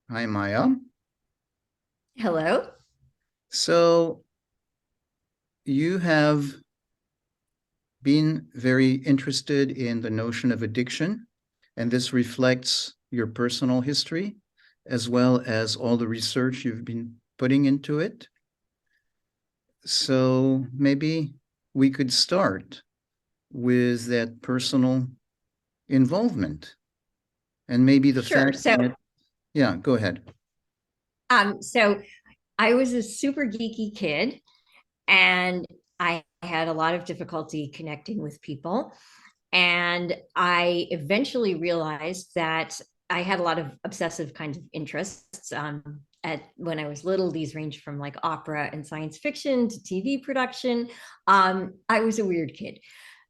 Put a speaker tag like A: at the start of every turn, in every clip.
A: Hi, Maya.
B: Hello.
A: So you have been very interested in the notion of addiction, and this reflects your personal history as well as all the research you've been putting into it. So maybe we could start with that personal involvement and maybe the
B: Sure.
A: fact that, yeah, go ahead.
B: So I was a super geeky kid, and I had a lot of difficulty connecting with people. And I eventually realized that I had a lot of obsessive kinds of interests. At when I was little, these ranged from like opera and science fiction to TV production. I was a weird kid.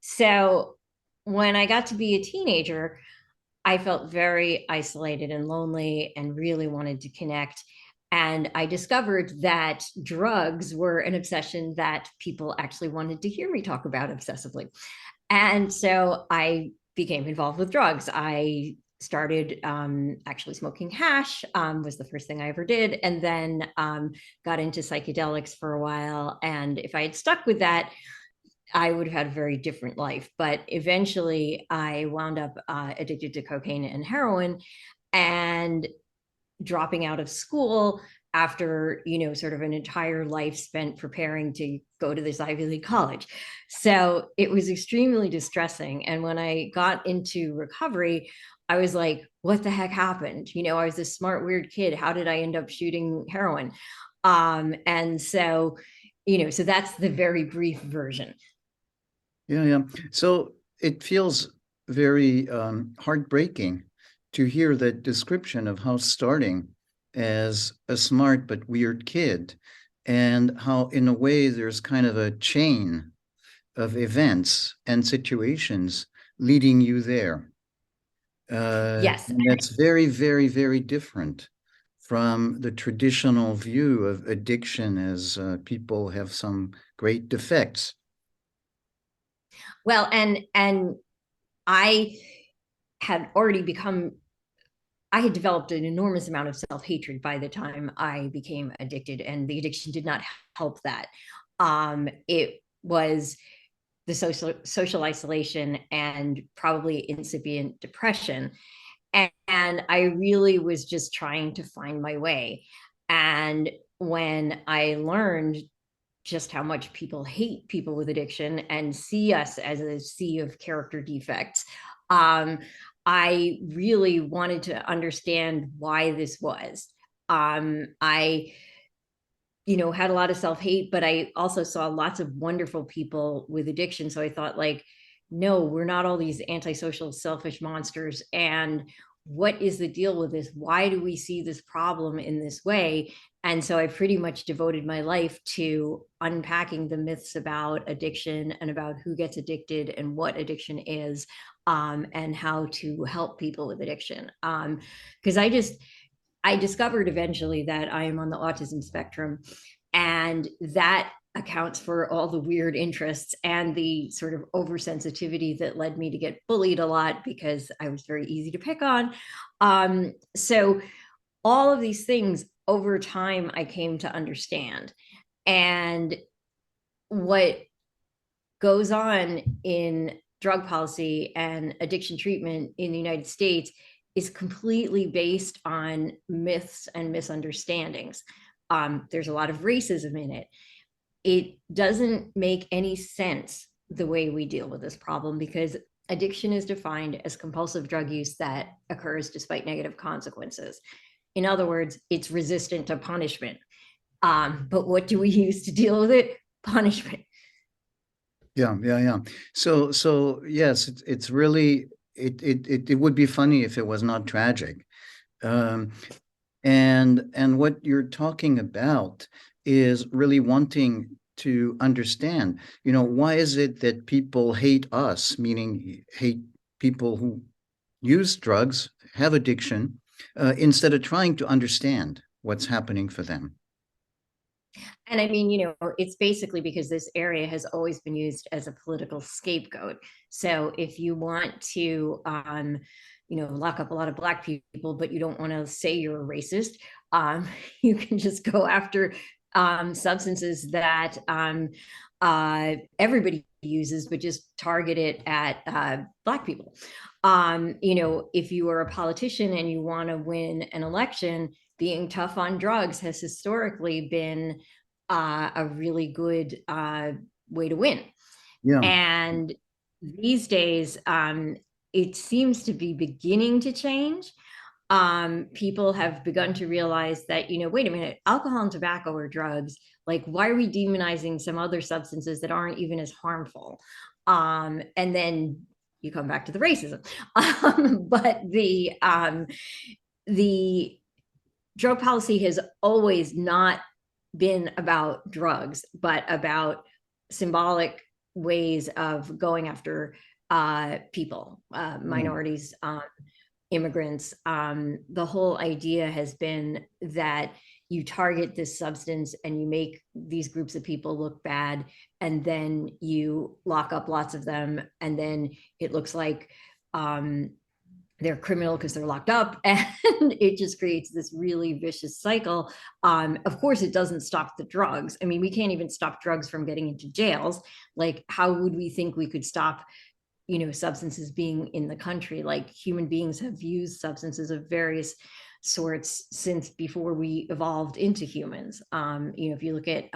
B: So when I got to be a teenager, I felt very isolated and lonely and really wanted to connect. And I discovered that drugs were an obsession that people actually wanted to hear me talk about obsessively. And so I became involved with drugs. I started actually smoking hash, was the first thing I ever did, and then got into psychedelics for a while. And if I had stuck with that, I would have had a very different life. But eventually, I wound up addicted to cocaine and heroin and dropping out of school after, sort of an entire life spent preparing to go to this Ivy League college. So it was extremely distressing. And when I got into recovery, I was like, what the heck happened? I was this smart, weird kid. How did I end up shooting heroin? And so that's the very brief version.
A: Yeah, yeah. So it feels very heartbreaking to hear that description of how starting as a smart but weird kid, and how, in a way, there's kind of a chain of events and situations leading you there.
B: Yes.
A: And that's very, very, very different from the traditional view of addiction as people have some great defects.
B: Well, and I had already become I had developed an enormous amount of self-hatred by the time I became addicted, and the addiction did not help that. It was the social isolation and probably incipient depression. And I really was just trying to find my way. And when I learned just how much people hate people with addiction and see us as a sea of character defects, um, I really wanted to understand why this was. I had a lot of self-hate, but I also saw lots of wonderful people with addiction. So I thought, like, no, we're not all these antisocial, selfish monsters. And what is the deal with this? Why do we see this problem in this way? And so I pretty much devoted my life to unpacking the myths about addiction and about who gets addicted and what addiction is, and how to help people with addiction. Because I discovered eventually that I am on the autism spectrum, and that accounts for all the weird interests and the sort of oversensitivity that led me to get bullied a lot because I was very easy to pick on. So all of these things over time I came to understand. And what goes on in drug policy and addiction treatment in the United States is completely based on myths and misunderstandings. There's a lot of racism in it. It doesn't make any sense the way we deal with this problem, because addiction is defined as compulsive drug use that occurs despite negative consequences. In other words, it's resistant to punishment. But what do we use to deal with it? Punishment.
A: Yeah, yeah, yeah. So yes, it's really it would be funny if it was not tragic. Um, and what you're talking about is really wanting to understand, why is it that people hate us, meaning hate people who use drugs, have addiction, instead of trying to understand what's happening for them.
B: And I mean, it's basically because this area has always been used as a political scapegoat. So if you want to lock up a lot of Black people, but you don't want to say you're a racist. You can just go after substances that everybody uses, but just target it at Black people. If you are a politician and you want to win an election, being tough on drugs has historically been a really good way to win.
A: Yeah.
B: And these days, it seems to be beginning to change. People have begun to realize that, wait a minute, alcohol and tobacco are drugs. Like, why are we demonizing some other substances that aren't even as harmful? And then you come back to the racism. But the drug policy has always not been about drugs, but about symbolic ways of going after people, minorities, immigrants. The whole idea has been that you target this substance and you make these groups of people look bad, and then you lock up lots of them, and then it looks like they're criminal because they're locked up, and it just creates this really vicious cycle. Of course, it doesn't stop the drugs. I mean, we can't even stop drugs from getting into jails. Like, how would we think we could stop substances being in the country? Like, human beings have used substances of various sorts since before we evolved into humans. If you look at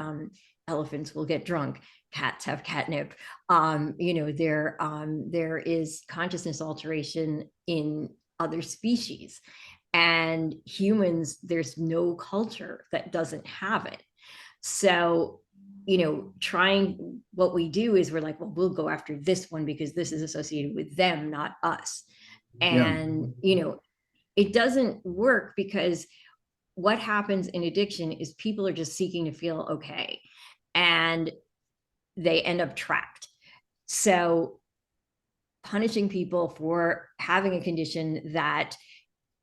B: elephants will get drunk, cats have catnip. There is consciousness alteration in other species, and humans, there's no culture that doesn't have it. So what we do is we're like, well, we'll go after this one because this is associated with them, not us.
A: Yeah.
B: And it doesn't work, because what happens in addiction is people are just seeking to feel okay, and they end up trapped. So punishing people for having a condition that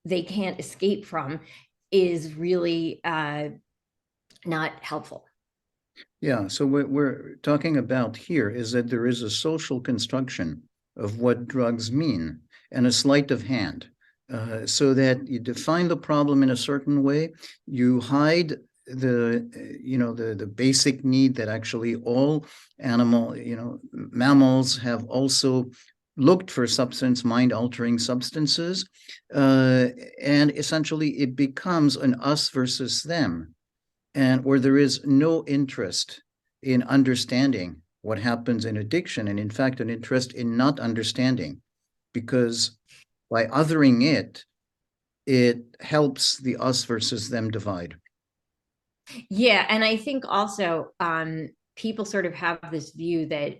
B: they can't escape from is really not helpful.
A: Yeah. So what we're talking about here is that there is a social construction of what drugs mean and a sleight of hand, so that you define the problem in a certain way, you hide the basic need that actually all mammals have also looked for mind altering substances, and essentially it becomes an us versus them, and where there is no interest in understanding what happens in addiction, and in fact an interest in not understanding, because by othering it, it helps the us versus them divide.
B: Yeah, and I think also people sort of have this view that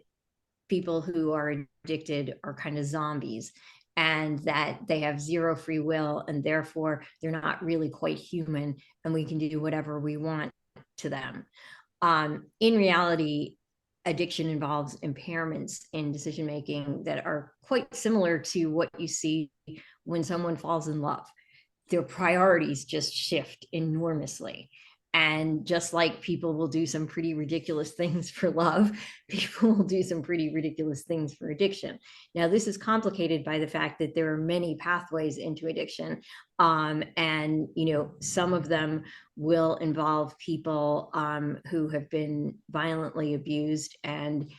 B: people who are addicted are kind of zombies, and that they have zero free will, and therefore they're not really quite human, and we can do whatever we want to them. In reality, addiction involves impairments in decision making that are quite similar to what you see when someone falls in love. Their priorities just shift enormously. And just like people will do some pretty ridiculous things for love, people will do some pretty ridiculous things for addiction. Now, this is complicated by the fact that there are many pathways into addiction. And, some of them will involve people who have been violently abused and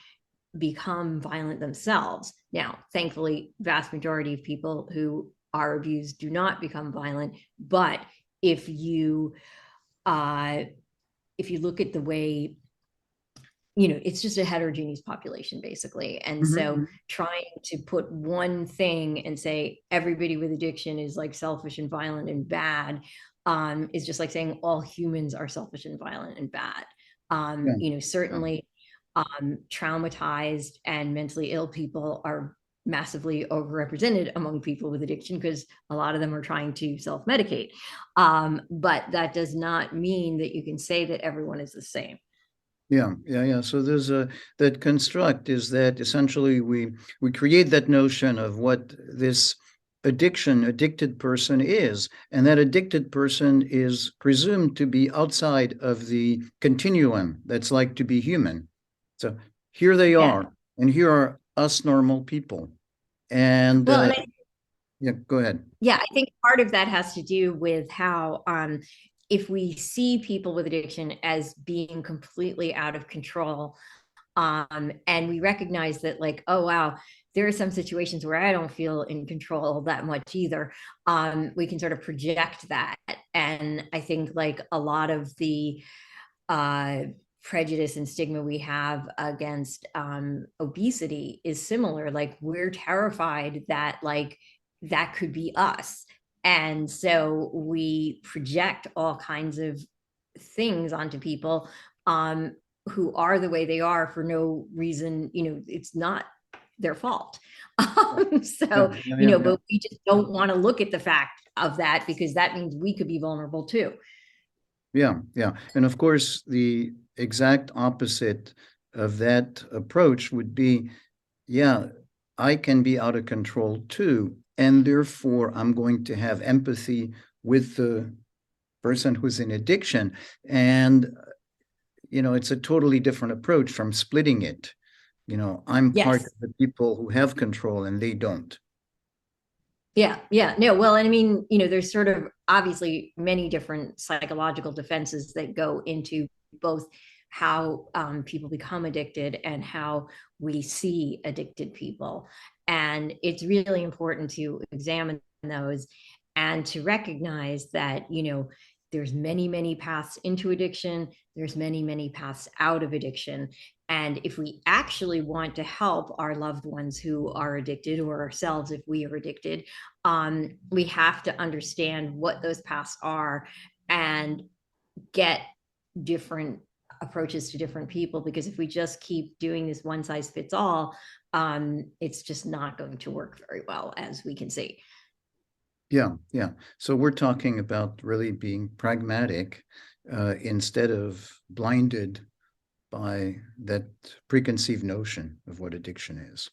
B: become violent themselves. Now, thankfully, vast majority of people who are abused do not become violent. But if you look at the way, it's just a heterogeneous population, basically. And so trying to put one thing and say everybody with addiction is like selfish and violent and bad is just like saying all humans are selfish and violent and bad. Certainly traumatized and mentally ill people are massively overrepresented among people with addiction, because a lot of them are trying to self-medicate. But that does not mean that you can say that everyone is the same.
A: Yeah. So there's that construct is that essentially we create that notion of what this addicted person is, and that addicted person is presumed to be outside of the continuum that's like to be human. So here they are, and here are us normal people. And
B: well,
A: Yeah, go ahead.
B: Yeah, I think part of that has to do with how if we see people with addiction as being completely out of control, and we recognize that, like, oh wow, there are some situations where I don't feel in control that much either. We can sort of project that. And I think like a lot of the uh, prejudice and stigma we have against obesity is similar. Like we're terrified that like that could be us. And so we project all kinds of things onto people um, who are the way they are for no reason. It's not their fault.
A: Yeah,
B: So,
A: yeah, yeah, yeah.
B: but we just don't want to look at the fact of that because that means we could be vulnerable too.
A: Yeah, yeah. And of course, the exact opposite of that approach would be, yeah, I can be out of control too. And therefore, I'm going to have empathy with the person who's in addiction. And, it's a totally different approach from splitting it. I'm part
B: Yes.
A: of the people who have control and they don't.
B: Yeah, yeah, no, well, and I mean, there's sort of obviously many different psychological defenses that go into both how people become addicted and how we see addicted people. And it's really important to examine those and to recognize that, there's many, many paths into addiction, there's many, many paths out of addiction. And if we actually want to help our loved ones who are addicted or ourselves if we are addicted, we have to understand what those paths are and get different approaches to different people. Because if we just keep doing this one size fits all, it's just not going to work very well, as we can see.
A: Yeah, yeah. So we're talking about really being pragmatic instead of blinded by that preconceived notion of what addiction is.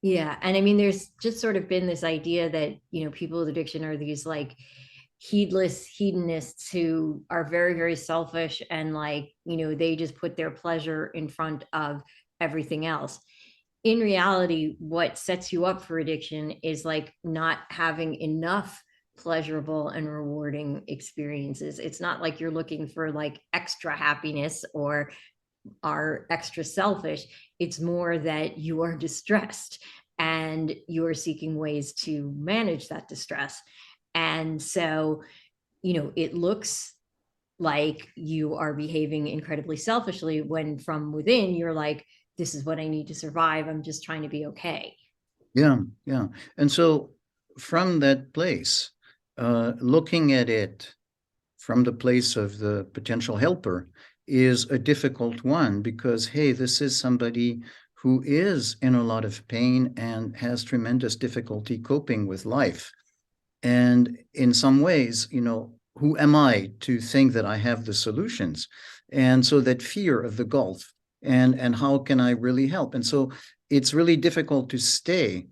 B: Yeah. And I mean, there's just sort of been this idea that, people with addiction are these like heedless hedonists who are very, very selfish and like, they just put their pleasure in front of everything else. In reality, what sets you up for addiction is like not having enough pleasurable and rewarding experiences. It's not like you're looking for like extra happiness or are extra selfish. It's more that you are distressed and you're seeking ways to manage that distress. And so, it looks like you are behaving incredibly selfishly when from within you're like, this is what I need to survive. I'm just trying to be okay.
A: Yeah, yeah. And so from that place, looking at it from the place of the potential helper is a difficult one because, hey, this is somebody who is in a lot of pain and has tremendous difficulty coping with life. And in some ways, who am I to think that I have the solutions? And so that fear of the gulf and how can I really help? And so it's really difficult to stay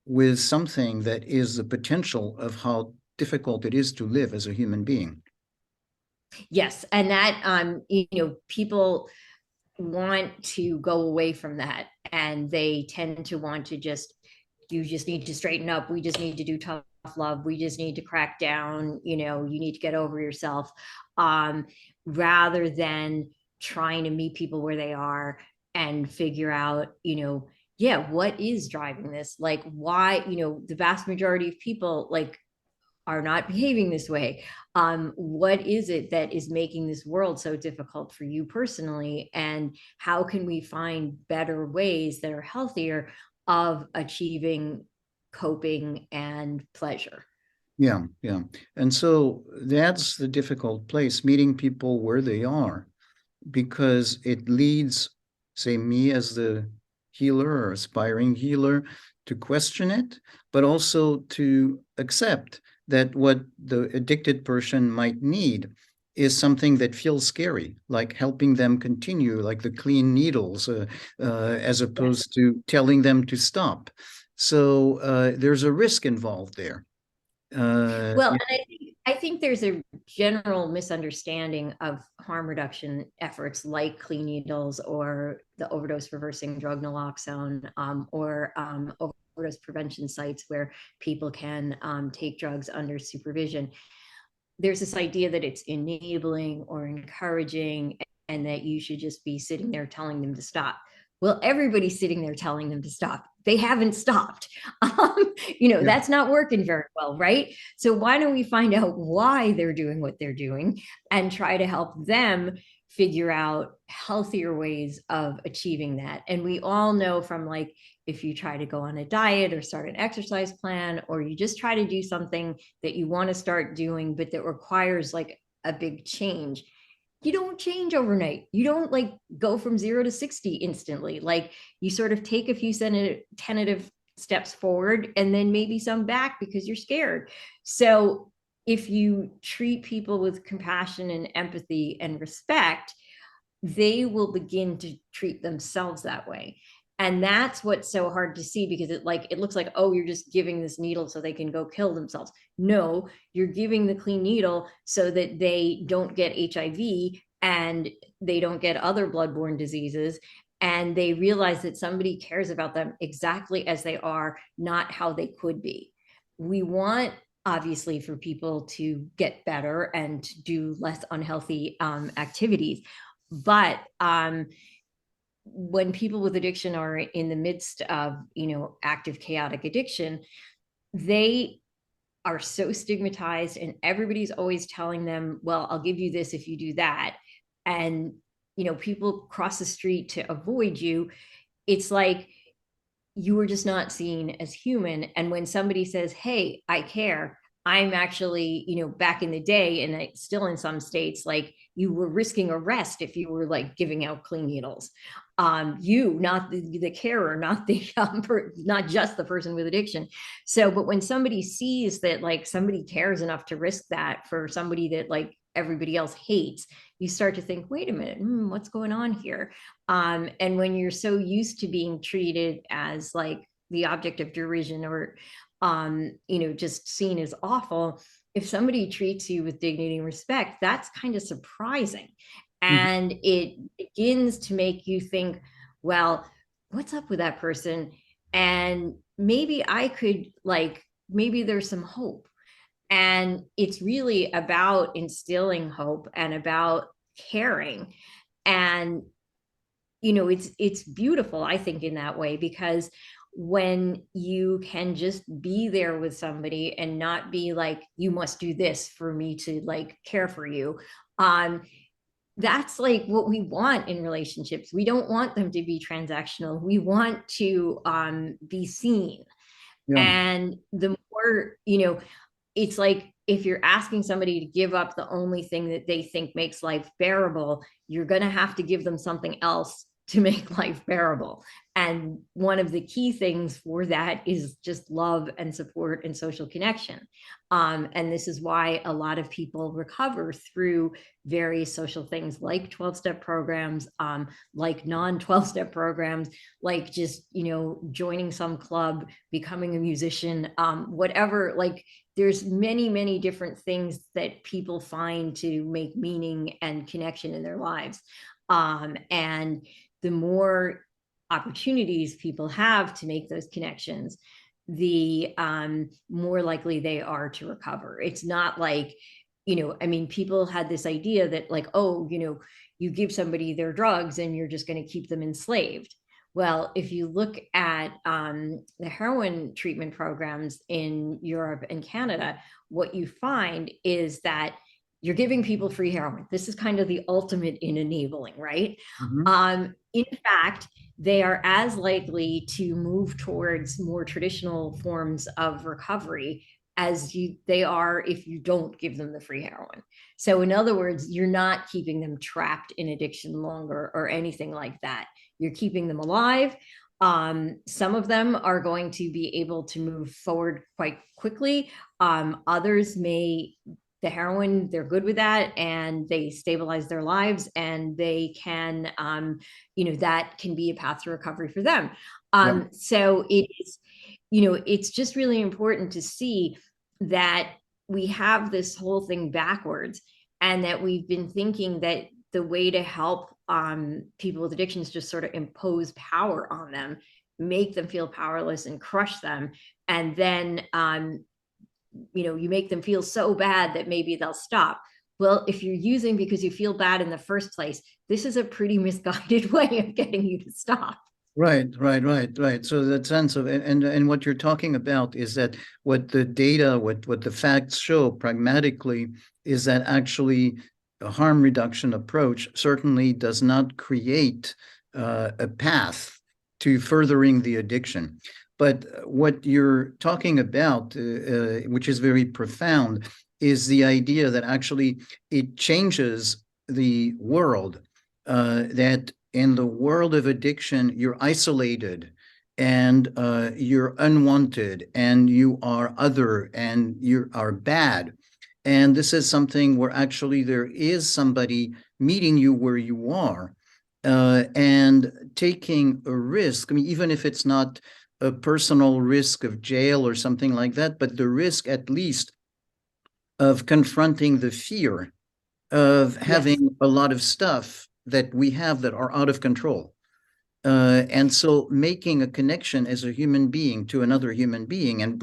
A: with something that is the potential of how difficult it is to live as a human being.
B: Yes. And that, people want to go away from that and they tend to want to just, you just need to straighten up, we just need to do tough love, we just need to crack down, you need to get over yourself, um, rather than trying to meet people where they are and figure out, yeah, what is driving this, like why, the vast majority of people like are not behaving this way. What is it that is making this world so difficult for you personally? And how can we find better ways that are healthier of achieving coping and pleasure?
A: Yeah, yeah. And so that's the difficult place, meeting people where they are, because it leads, say, me as the healer or aspiring healer to question it, but also to accept that what the addicted person might need is something that feels scary, like helping them continue, like the clean needles, as
B: Yes.
A: opposed to telling them to stop. So there's a risk involved there.
B: Well, and I think there's a general misunderstanding of harm reduction efforts like clean needles or the overdose reversing drug naloxone, or overdose prevention sites where people can take drugs under supervision. There's this idea that it's enabling or encouraging, and that you should just be sitting there telling them to stop. Well, everybody's sitting there telling them to stop. They haven't stopped.
A: Yeah.
B: That's not working very well, right? So why don't we find out why they're doing what they're doing and try to help them figure out healthier ways of achieving that? And we all know from, like, if you try to go on a diet or start an exercise plan, or you just try to do something that you want to start doing, but that requires like a big change, you don't change overnight. You don't like go from 0 to 60 instantly. Like, you sort of take a few tentative steps forward and then maybe some back because you're scared. So if you treat people with compassion and empathy and respect, they will begin to treat themselves that way. And that's what's so hard to see, because it looks like, oh, you're just giving this needle so they can go kill themselves. No, you're giving the clean needle so that they don't get HIV and they don't get other bloodborne diseases, and they realize that somebody cares about them exactly as they are, not how they could be. We want, obviously, for people to get better and to do less unhealthy activities, but when people with addiction are in the midst of, active chaotic addiction, they are so stigmatized, and everybody's always telling them, well, I'll give you this if you do that. And, people cross the street to avoid you. It's like you were just not seen as human. And when somebody says, hey, I care, I'm actually, back in the day, and still in some states, like, you were risking arrest if you were like giving out clean needles. You, not the carer, not the not just the person with addiction. So, but when somebody sees that, like, somebody cares enough to risk that for somebody that like everybody else hates, you start to think, wait a minute, what's going on here? And when you're so used to being treated as like the object of derision, or just seen as awful, if somebody treats you with dignity and respect, that's kind of surprising.
A: Mhm.
B: And it begins to make you think, well, what's up with that person? And maybe I could, like, maybe there's some hope. And it's really about instilling hope and about caring. And it's beautiful, I think, in that way, because when you can just be there with somebody and not be like, you must do this for me to like care for you, that's like what we want in relationships. We don't want them to be transactional. We want to be seen.
A: Yeah.
B: And the more, it's like, if you're asking somebody to give up the only thing that they think makes life bearable, you're going to have to give them something else to make life bearable. And one of the key things for that is just love and support and social connection. And this is why a lot of people recover through various social things, like 12-step programs, like non-12-step programs, like just, joining some club, becoming a musician, whatever. Like, there's many, many different things that people find to make meaning and connection in their lives. And the more opportunities people have to make those connections, the more likely they are to recover. It's not like, people had this idea that, like, oh, you give somebody their drugs and you're just going to keep them enslaved. Well, if you look at the heroin treatment programs in Europe and Canada, what you find is that you're giving people free heroin. This is kind of the ultimate in enabling, right?
A: Mhm.
B: In fact, they are as likely to move towards more traditional forms of recovery as they are if you don't give them the free heroin. So in other words, you're not keeping them trapped in addiction longer or anything like that. You're keeping them alive. Some of them are going to be able to move forward quite quickly. Others may, the heroin, they're good with that and they stabilize their lives, and they can, that can be a path to recovery for them.
A: Yeah.
B: So it is, it's just really important to see that we have this whole thing backwards, and that we've been thinking that the way to help people with addictions just sort of impose power on them, make them feel powerless and crush them, and then you make them feel so bad that maybe they'll stop. Well, if you're using because you feel bad in the first place, this is a pretty misguided way of getting you to stop.
A: Right. So that sense of, and what you're talking about is that what the data, what the facts show pragmatically is that actually a harm reduction approach certainly does not create a path to furthering the addiction. But what you're talking about, which is very profound, is the idea that actually it changes the world, that in the world of addiction, you're isolated and you're unwanted and you are other and you are bad. And this is something where actually there is somebody meeting you where you are and taking a risk. I mean, even if it's not a personal risk of jail or something like that, but the risk at least of confronting the fear of having
B: Yes.
A: a lot of stuff that we have that are out of control. And so making a connection as a human being to another human being and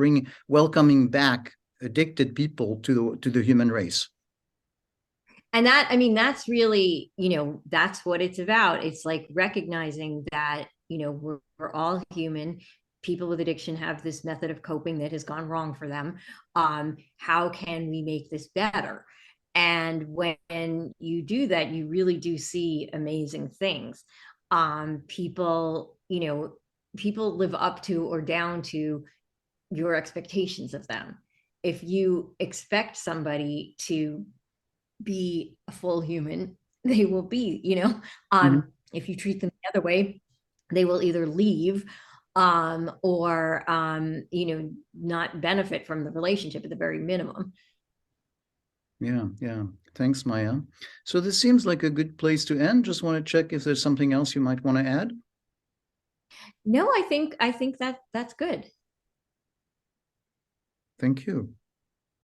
A: welcoming back addicted people to the human race.
B: And that, I mean, that's really, that's what it's about. It's like recognizing that, we're all human. People with addiction have this method of coping that has gone wrong for them. How can we make this better? And when you do that, you really do see amazing things. People, people live up to or down to your expectations of them. If you expect somebody to be a full human, they will be,
A: Mhm.
B: if you treat them the other way, they will either leave or not benefit from the relationship at the very minimum.
A: Yeah. Thanks, Maya. So this seems like a good place to end. Just want to check if there's something else you might want to add.
B: No, I think that that's good.
A: Thank you.